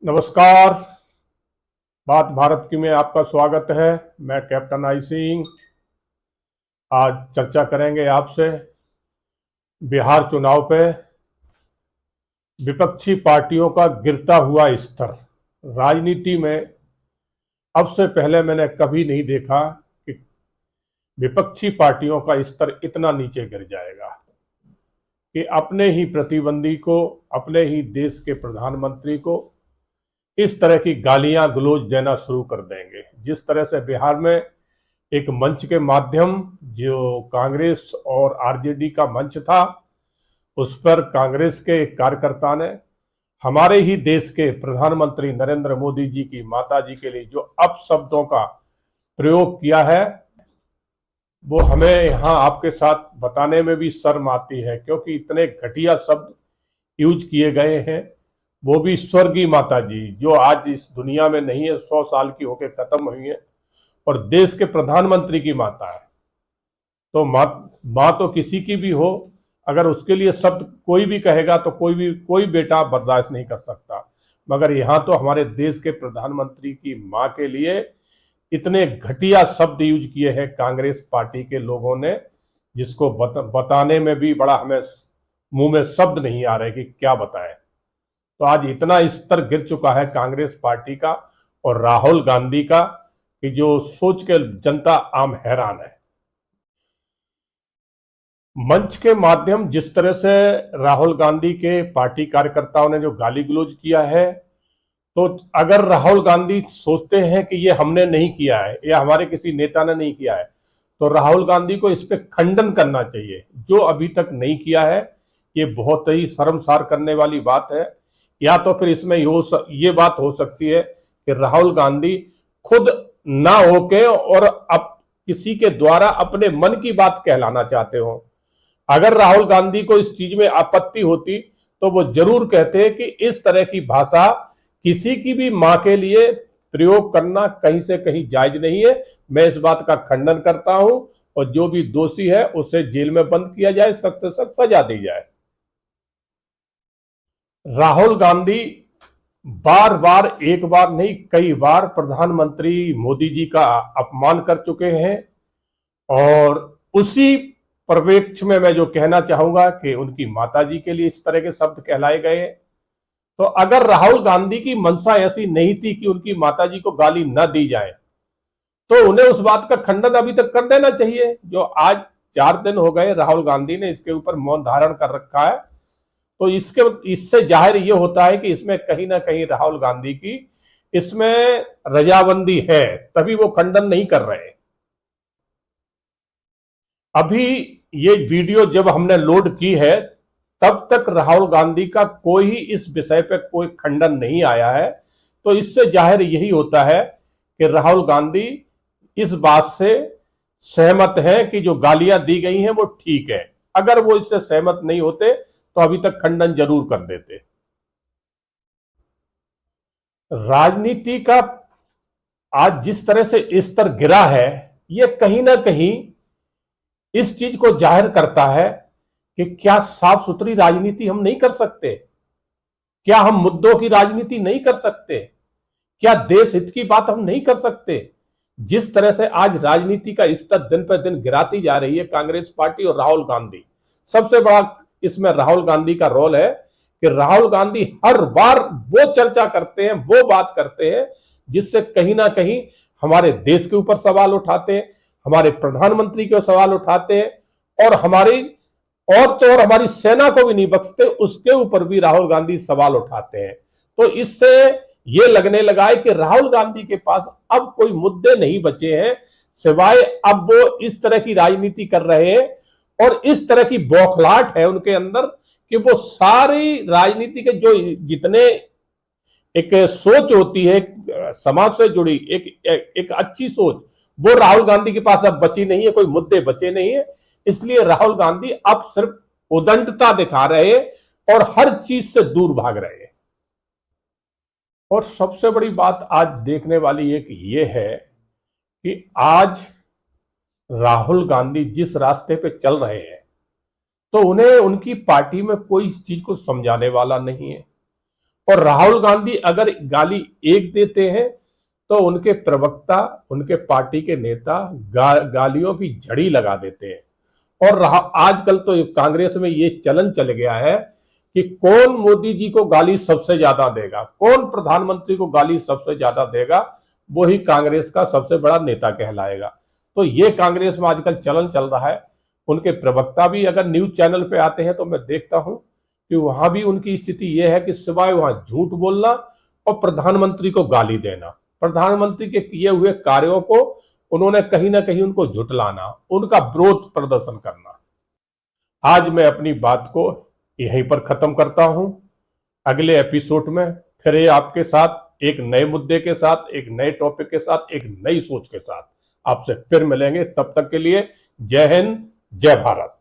नमस्कार। बात भारत की में आपका स्वागत है। मैं कैप्टन आई सिंह। आज चर्चा करेंगे आपसे बिहार चुनाव पे विपक्षी पार्टियों का गिरता हुआ स्तर। राजनीति में अब से पहले मैंने कभी नहीं देखा कि विपक्षी पार्टियों का स्तर इतना नीचे गिर जाएगा कि अपने ही प्रतिद्वंदी को, अपने ही देश के प्रधानमंत्री को इस तरह की गालियां गलौज देना शुरू कर देंगे। जिस तरह से बिहार में एक मंच के माध्यम, जो कांग्रेस और आरजेडी का मंच था, उस पर कांग्रेस के एक कार्यकर्ता ने हमारे ही देश के प्रधानमंत्री नरेंद्र मोदी जी की माता जी के लिए जो अपशब्दों का प्रयोग किया है, वो हमें यहाँ आपके साथ बताने में भी शर्म आती है, क्योंकि इतने घटिया शब्द यूज किए गए हैं। वो भी स्वर्गीय माता जी, जो आज इस दुनिया में नहीं है, 100 साल की होकर खत्म हुई है, और देश के प्रधानमंत्री की माता है। तो माँ तो किसी की भी हो, अगर उसके लिए शब्द कोई भी कहेगा तो कोई बेटा बर्दाश्त नहीं कर सकता। मगर यहाँ तो हमारे देश के प्रधानमंत्री की माँ के लिए इतने घटिया शब्द यूज किए हैं कांग्रेस पार्टी के लोगों ने, जिसको बताने में भी बड़ा हमें मुंह में शब्द नहीं आ रहे कि क्या बताएं। तो आज इतना स्तर गिर चुका है कांग्रेस पार्टी का और राहुल गांधी का कि जो सोच के जनता आम हैरान है। मंच के माध्यम जिस तरह से राहुल गांधी के पार्टी कार्यकर्ताओं ने जो गाली गलौज किया है, तो अगर राहुल गांधी सोचते हैं कि ये हमने नहीं किया है या हमारे किसी नेता ने नहीं किया है, तो राहुल गांधी को इस पे खंडन करना चाहिए। जो अभी तक नहीं किया है, ये बहुत ही शर्मसार करने वाली बात है। या तो फिर इसमें ये बात हो सकती है कि राहुल गांधी खुद ना होके और अब किसी के द्वारा अपने मन की बात कहलाना चाहते हो। अगर राहुल गांधी को इस चीज में आपत्ति होती तो वो जरूर कहते कि इस तरह की भाषा किसी की भी मां के लिए प्रयोग करना कहीं से कहीं जायज नहीं है। मैं इस बात का खंडन करता हूं और जो भी दोषी है उसे जेल में बंद किया जाए, सख्त से सख्त सजा दी जाए। राहुल गांधी बार बार, एक बार नहीं कई बार प्रधानमंत्री मोदी जी का अपमान कर चुके हैं, और उसी परिप्रेक्ष्य में मैं जो कहना चाहूंगा कि उनकी माताजी के लिए इस तरह के शब्द कहलाए गए। तो अगर राहुल गांधी की मंशा ऐसी नहीं थी कि उनकी माताजी को गाली न दी जाए, तो उन्हें उस बात का खंडन अभी तक कर देना चाहिए। जो आज 4 दिन हो गए राहुल गांधी ने इसके ऊपर मौन धारण कर रखा है, तो इससे जाहिर ये होता है कि इसमें कहीं ना कहीं राहुल गांधी की इसमें रजामंदी है, तभी वो खंडन नहीं कर रहे। अभी ये वीडियो जब हमने लोड की है, तब तक राहुल गांधी का कोई इस विषय पे कोई खंडन नहीं आया है। तो इससे जाहिर यही होता है कि राहुल गांधी इस बात से सहमत है कि जो गालियां दी गई हैं वो ठीक है। अगर वो इससे सहमत नहीं होते तो अभी तक खंडन जरूर कर देते। राजनीति का आज जिस तरह से स्तर गिरा है, ये कहीं ना कहीं इस चीज को जाहिर करता है कि क्या साफ सुथरी राजनीति हम नहीं कर सकते? क्या हम मुद्दों की राजनीति नहीं कर सकते? क्या देश हित की बात हम नहीं कर सकते? जिस तरह से आज राजनीति का स्तर दिन पर दिन गिराती जा रही है कांग्रेस पार्टी और राहुल गांधी, सबसे बड़ा इसमें राहुल गांधी का रोल है कि राहुल गांधी हर बार वो चर्चा करते हैं, वो बात करते हैं जिससे कहीं ना कहीं हमारे देश के ऊपर सवाल उठाते हैं, हमारे प्रधानमंत्री के सवाल उठाते हैं, और हमारी सेना को भी नहीं बख्शते, उसके ऊपर भी राहुल गांधी सवाल उठाते हैं। तो इससे ये लगने लगा है कि राहुल गांधी के पास अब कोई मुद्दे नहीं बचे हैं, सिवाय अब वो इस तरह की राजनीति कर रहे हैं और इस तरह की बौखलाहट है उनके अंदर कि वो सारी राजनीति के जो जितने एक सोच होती है समाज से जुड़ी, एक अच्छी सोच, वो राहुल गांधी के पास अब बची नहीं है, कोई मुद्दे बचे नहीं है। इसलिए राहुल गांधी अब सिर्फ उदंडता दिखा रहे हैं और हर चीज से दूर भाग रहे हैं। और सबसे बड़ी बात आज देखने वाली एक ये है कि आज राहुल गांधी जिस रास्ते पे चल रहे हैं, तो उन्हें उनकी पार्टी में कोई इस चीज को समझाने वाला नहीं है। और राहुल गांधी अगर गाली एक देते हैं तो उनके प्रवक्ता, उनके पार्टी के नेता गालियों की झड़ी लगा देते हैं। और आजकल तो कांग्रेस में ये चलन चल गया है कि कौन मोदी जी को गाली सबसे ज्यादा देगा, कौन प्रधानमंत्री को गाली सबसे ज्यादा देगा, वो ही कांग्रेस का सबसे बड़ा नेता कहलाएगा। तो ये कांग्रेस में आजकल चलन चल रहा है। उनके प्रवक्ता भी अगर न्यूज चैनल पे आते हैं तो मैं देखता हूं कि वहां भी उनकी स्थिति यह है कि सिवाय वहां झूठ बोलना और प्रधानमंत्री को गाली देना, प्रधानमंत्री के किए हुए कार्यों को उन्होंने कहीं ना कहीं उनको झुटलाना, उनका विरोध प्रदर्शन करना। आज मैं अपनी बात को यहीं पर खत्म करता हूं। अगले एपिसोड में फिर आपके साथ एक नए मुद्दे के साथ, एक नए टॉपिक के साथ, एक नई सोच के साथ आपसे फिर मिलेंगे। तब तक के लिए जय हिंद, जय भारत।